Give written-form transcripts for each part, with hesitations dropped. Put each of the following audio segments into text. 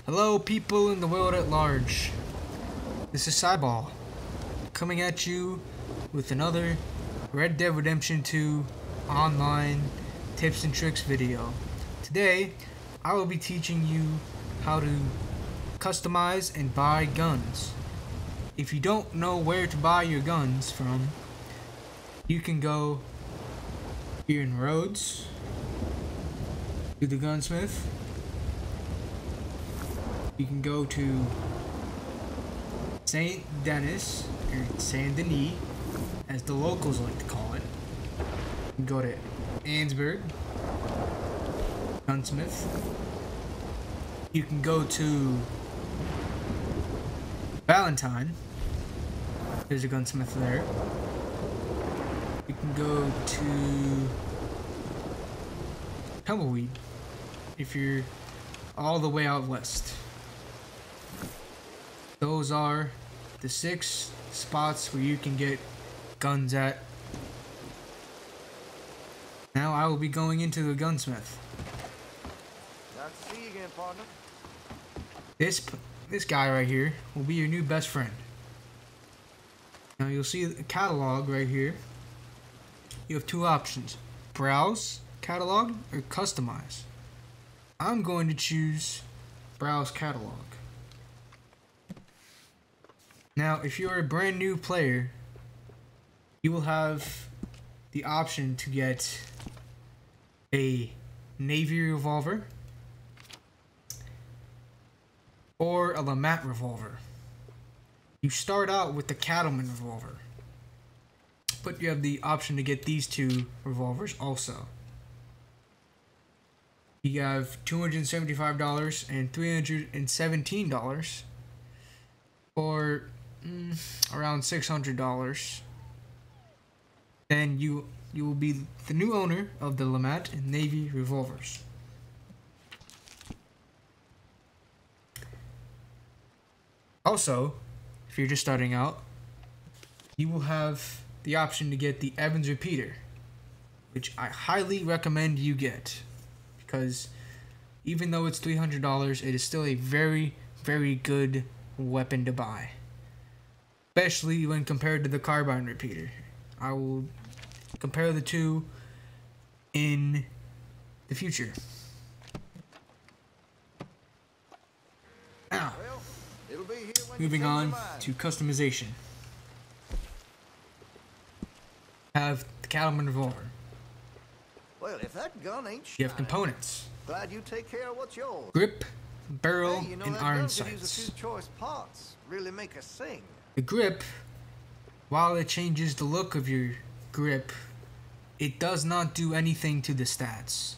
Hello, people in the world at large. This is Cyball, coming at you with another Red Dead Redemption 2 online tips and tricks video. Today, I will be teaching you how to customize and buy guns. If you don't know where to buy your guns from, you can go here in Rhodes to the gunsmith. You can go to Saint Denis, or Saint Denis, as the locals like to call it. You can go to Ansburg, gunsmith. You can go to Valentine. There's a gunsmith there. You can go to Tumbleweed if you're all the way out west. Those are the 6 spots where you can get guns at. Now I will be going into the gunsmith. Nice to see you again, partner. This guy right here will be your new best friend. Now you'll see the catalog right here. You have 2 options: browse catalog or customize. I'm going to choose browse catalog. Now, if you're a brand new player, you will have the option to get a Navy revolver or a LeMat revolver. You start out with the Cattleman revolver, but you have the option to get these 2 revolvers also. You have $275 and $317 for around $600. Then you will be the new owner of the LeMat and Navy revolvers. Also, if you're just starting out, you will have the option to get the Evans repeater, which I highly recommend you get, because even though it's $300, it is still a very, very good weapon to buy, especially when compared to the carbine repeater. I will compare the 2 in the future. Now, moving on to customization. Have the Cattleman revolver. Well, if that gun ain't You have components: glad you take care of what's yours. grip, barrel, Hey, you know, and that iron gun could use a sights. few choice parts. Really make us sing. The grip, while it changes the look of your grip, it does not do anything to the stats.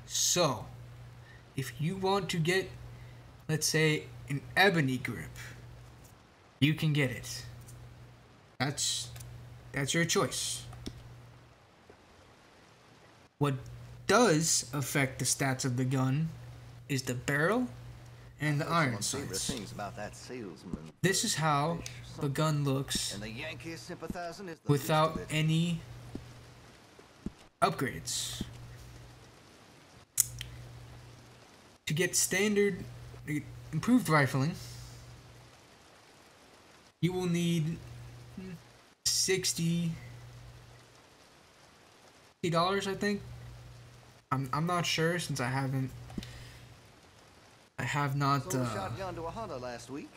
So, if you want to get, let's say, an ebony grip, you can get it. That's your choice. What does affect the stats of the gun is the barrel and the iron sights. Things about that salesman. This is how the gun looks And the Yankees sympathizing is the without least of it. any upgrades. To get standard improved rifling, you will need $60, I think. I'm not sure, since I have not Sold a shotgun to a hunter last week.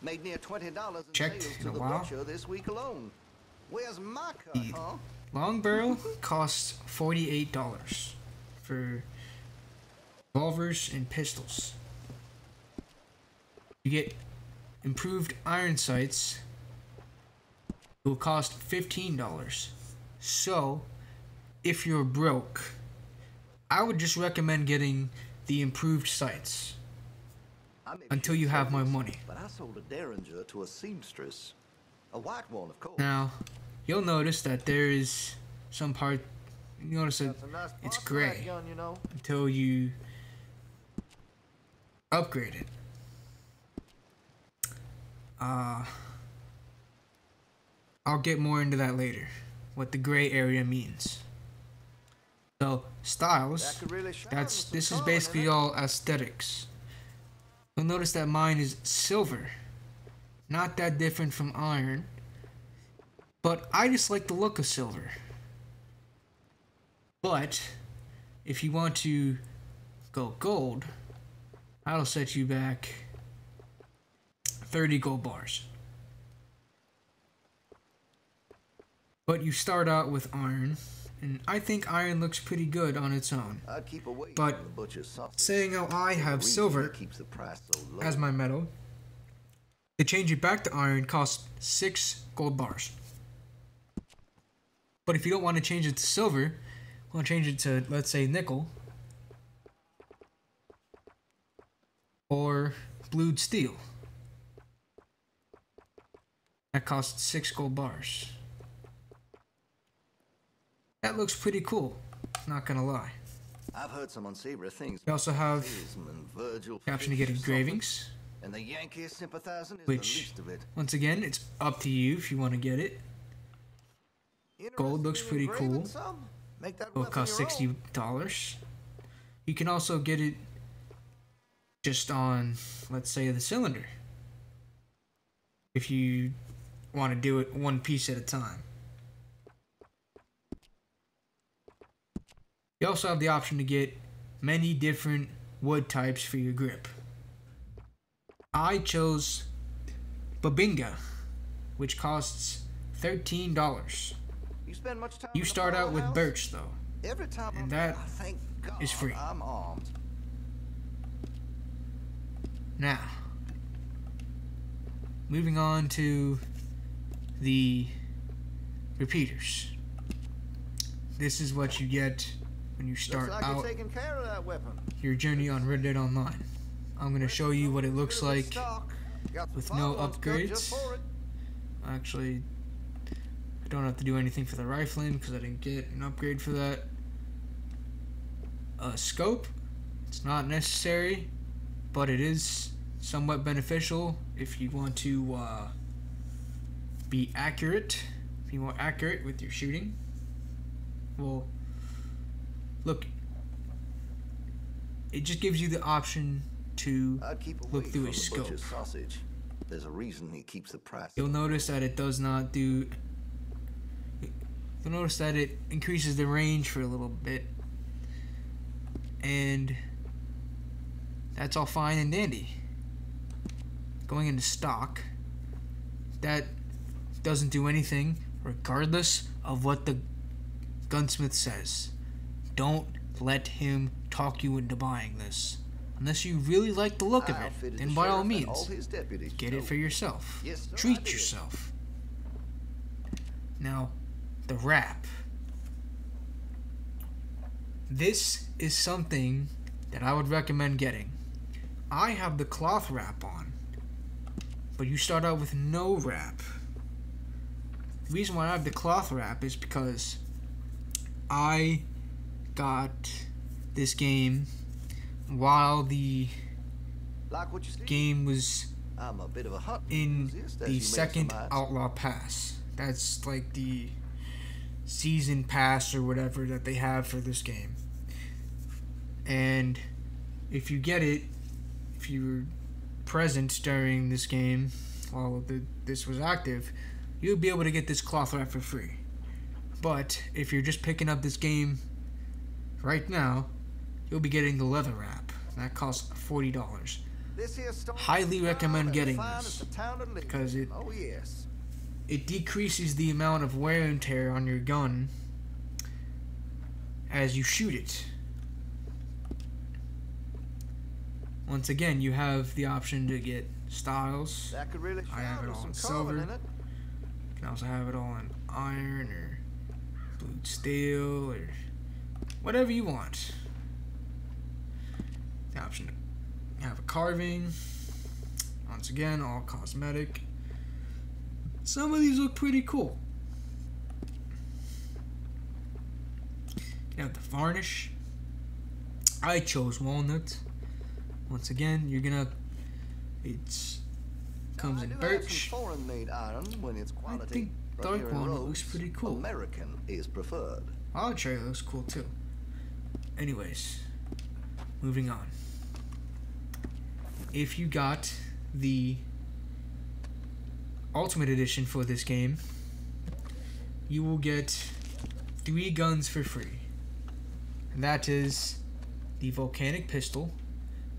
Made near $20 in checked sales in to a the while. butcher this week alone. Where's my cut, The huh? long barrel costs $48 for revolvers and pistols. You get improved iron sights. It will cost $15. So, if you're broke, I would just recommend getting the improved sights I may be until you have my serious, money. But I sold a Derringer to a seamstress. A white one, of course. Now, you'll notice that there is some part. You notice that That's a nice it's part for that gray gun, you know. until you upgrade it. I'll get more into that later, what the gray area means. So styles, That could really shine with some this is color in basically it. all aesthetics. You'll notice that mine is silver. Not that different from iron. But I just like the look of silver. But if you want to go gold, that'll set you back 30 gold bars. But you start out with iron, and I think iron looks pretty good on its own. I'd keep away But from the butcher's sausage. saying how I have The reason silver it keeps the price so low. as my metal, to change it back to iron costs 6 gold bars. But if you don't want to change it to silver, want to change it to, let's say, nickel or blued steel, that costs 6 gold bars. That looks pretty cool, not gonna lie. I've heard some unsavory things. You also have Virgil the option to get engravings, and the Yankee sympathizing is which, the least of it. once again, it's up to you if you want to get it. Gold looks pretty cool. It'll cost $60. You can also get it just on, let's say, the cylinder, if you want to do it one piece at a time. You also have the option to get many different wood types for your grip. I chose Babinga, which costs $13. You start out with birch though, Every time and that thank God is free. I'm armed. Now, moving on to the repeaters. This is what you get when you start Looks like out you're taking care of that weapon. your journey on Red Dead Online. I'm going to show you what it looks like with no upgrades. Actually, I don't have to do anything for the rifling because I didn't get an upgrade for that. Scope, it's not necessary, but it is somewhat beneficial if you want to be accurate, be more accurate with your shooting. Well, look, it just gives you the option to look through a scope. Sausage. There's a reason he keeps the price. You'll notice that it does not do. You'll notice that it increases the range for a little bit, and that's all fine and dandy. Going into stock, that doesn't do anything regardless of what the gunsmith says. Don't let him talk you into buying this. Unless you really like the look of it, then by all means, get it for yourself. Yes, sir, Treat yourself. Now, the wrap. This is something that I would recommend getting. I have the cloth wrap on, but you start out with no wrap. The reason why I have the cloth wrap is because I got this game while the game was in the second Outlaw Pass. That's like the season pass or whatever that they have for this game. And if you get it, if you were present during this game while this was active, you'll be able to get this cloth wrap for free. But if you're just picking up this game right now, you'll be getting the leather wrap. That costs $40. Highly recommend getting this because it decreases the amount of wear and tear on your gun as you shoot it. Once again, you have the option to get styles. I have it all in silver. You can also have it all in iron or blued steel or whatever you want. The option to have a carving. Once again, all cosmetic. Some of these look pretty cool. You have the varnish. I chose walnut. Once again, you're gonna. Comes in birch. I think dark walnut looks pretty cool. American is preferred. Olive cherry looks cool too. Anyways, moving on. if you got the Ultimate Edition for this game, you will get 3 guns for free. And that is the Volcanic Pistol,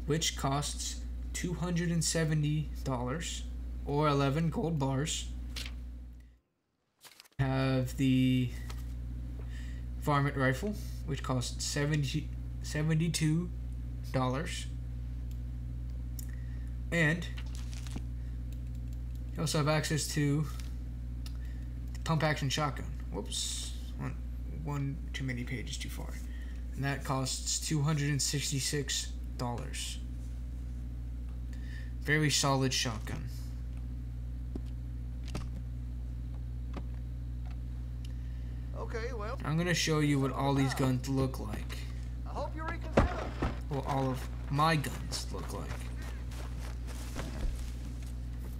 which costs $270 or 11 gold bars. Have the Varmint Rifle, which costs $72. And you also have access to the Pump Action Shotgun. Whoops, one too many pages too far. And that costs $266. Very solid shotgun. Okay, well, I'm gonna show you what all these guns look like. I hope you reconsider. What all of my guns look like.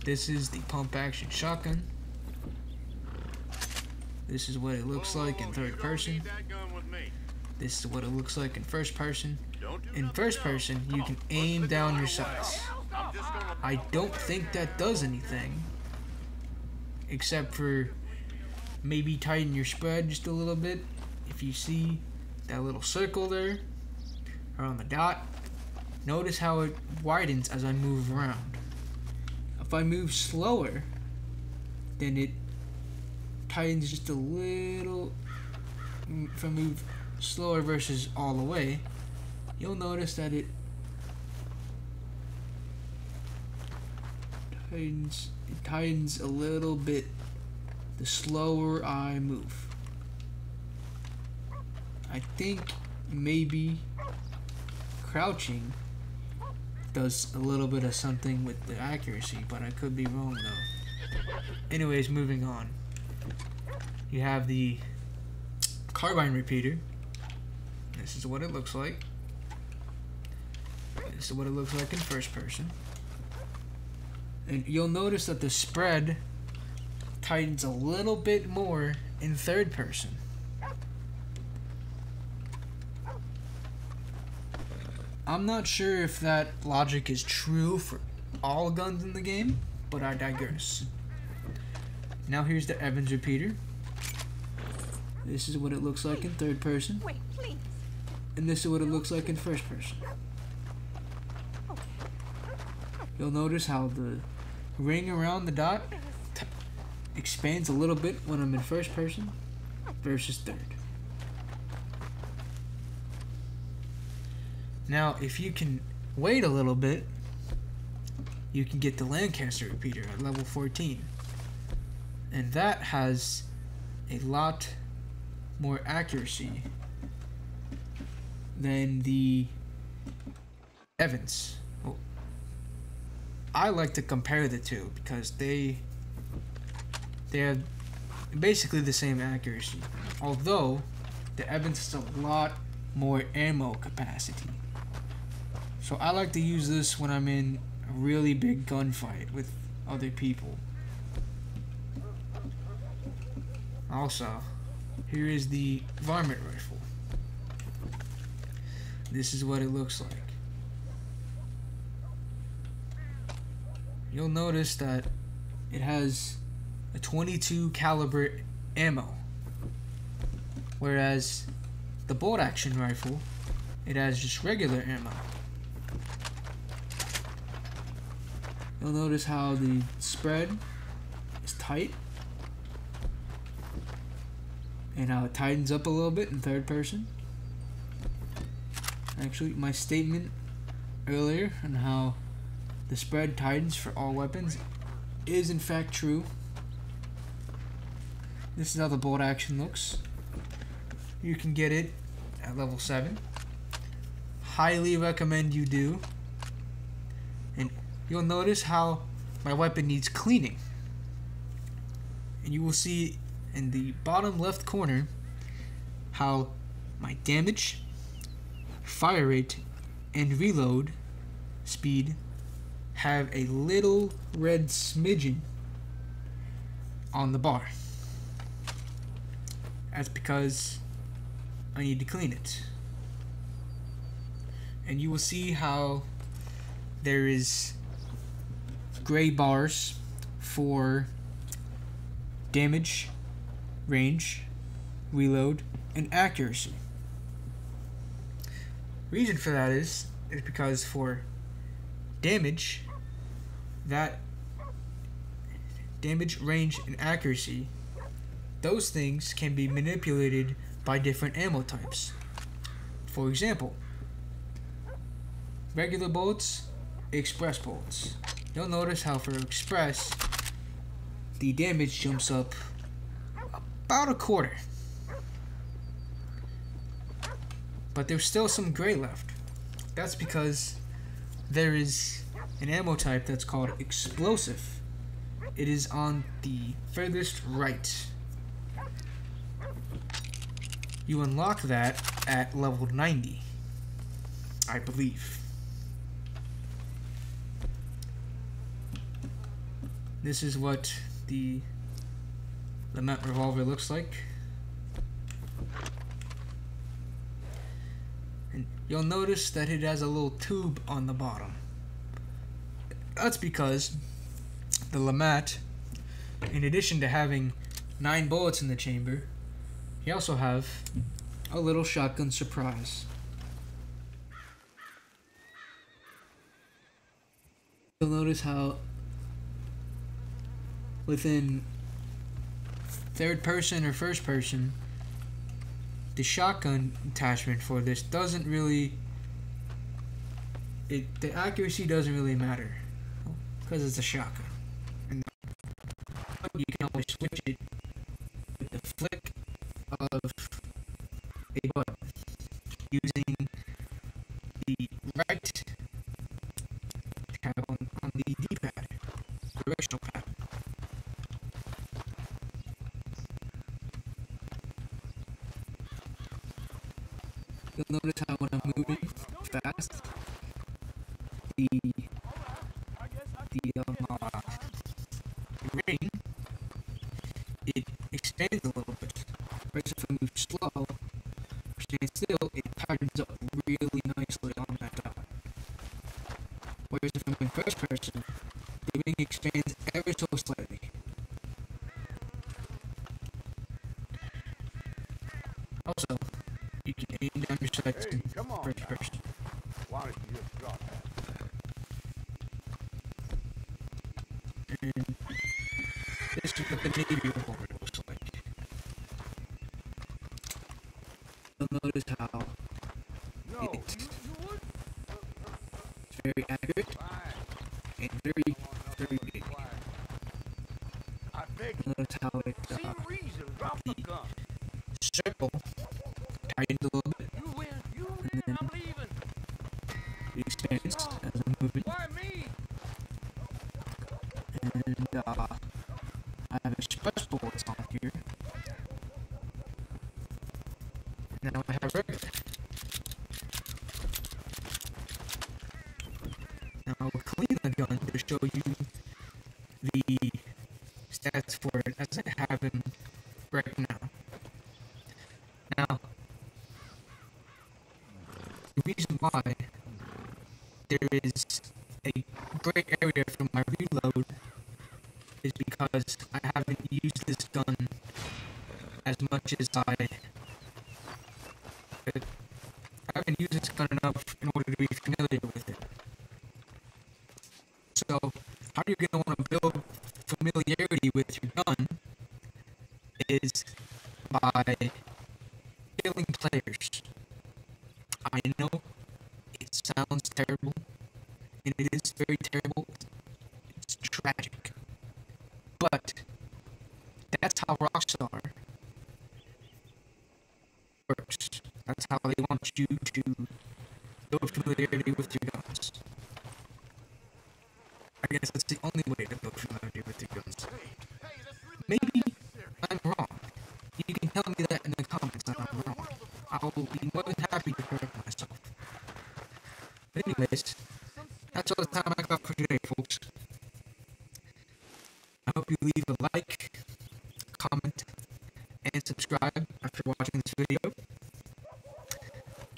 This is the Pump Action Shotgun. This is what it looks like in third person. This is what it looks like in first person. In first person, you can aim down your sights. I don't think that does anything, except for maybe tighten your spread just a little bit. If you see that little circle there around the dot, notice how it widens as I move around. If I move slower, then it tightens just a little. If I move slower versus all the way, you'll notice that it tightens a little bit the slower I move. I think maybe crouching does a little bit of something with the accuracy, but I could be wrong though. Anyways, moving on. You have the carbine repeater. This is what it looks like. This is what it looks like in first person. And you'll notice that the spread tightens a little bit more in third person. I'm not sure if that logic is true for all guns in the game, but I digress. Now here's the Evans repeater. This is what it looks like in third person. Wait, please. And this is what it looks like in first person. You'll notice how the ring around the dot expands a little bit when I'm in first person versus third. Now, if you can wait a little bit, you can get the Lancaster repeater at level 14. And that has a lot more accuracy than the Evans. Well, I like to compare the two because they have basically the same accuracy, although the Evans has a lot more ammo capacity. So I like to use this when I'm in a really big gunfight with other people. Also, here is the Varmint Rifle. This is what it looks like. You'll notice that it has a 22 caliber ammo, whereas the bolt action rifle, it has just regular ammo. You'll notice how the spread is tight and how it tightens up a little bit in third person. Actually, my statement earlier on how the spread tightens for all weapons is in fact true. This is how the bolt action looks. You can get it at level 7. Highly recommend you do. And you'll notice how my weapon needs cleaning. And you will see in the bottom left corner how my damage, fire rate, and reload speed have a little red smidgen on the bar. That's because I need to clean it. And you will see how there is gray bars for damage, range, reload, and accuracy. Reason for that is because for damage, that damage, range, and accuracy, those things can be manipulated by different ammo types. For example, regular bullets, express bullets. You'll notice how for express, the damage jumps up about a quarter. But there's still some gray left. That's because there is an ammo type that's called explosive. It is on the furthest right. You unlock that at level 90, I believe. This is what the Lament revolver looks like. And you'll notice that it has a little tube on the bottom. That's because the Lament, in addition to having 9 bullets in the chamber, you also have a little shotgun surprise. You'll notice how within third person or first person, the shotgun attachment for this doesn't really, the accuracy doesn't really matter because it's a shotgun. And you can always switch it with the flick of a button using the right tab on the D-pad, directional pad. You'll notice how when I'm moving fast, the ring, it expands a little bit. Whereas if I move slow or stand still, it tightens up really nicely on that dot. Whereas if I'm in first person, the ring expands ever so slightly. Also, you can aim down your sights in first person. Why don't you just drop that? And this is what the Navy revolver looks like. You'll notice how it's very accurate and very, very big. You'll notice how it, the circle tightens a little bit. And then it expands as I'm moving. And I have express bullets on here. Now I have regular. Now I will clean the gun to show you the stats for it as I have them right now. Now, the reason why there is a gray area from my reload is because I haven't used this gun as much as I haven't used this gun enough in order to be familiar with it. So, how you're going to want to build familiarity with your gun is by killing players. I know it sounds terrible, and it is very terrible. It's tragic. But that's how Rockstar works. That's how they want you to build familiarity with your guns. I guess that's the only way to build familiarity with your guns. Maybe I'm wrong. You can tell me that in the comments that I'm wrong. I'll be more than happy to correct myself. But anyways, that's all the time I got for today, folks. I hope you leave a like, comment, and subscribe after watching this video.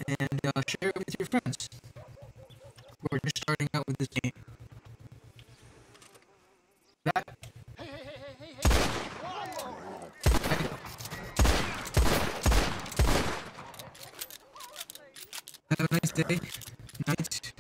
And share it with your friends who are just starting out with of this game. That. Have a nice day. Night.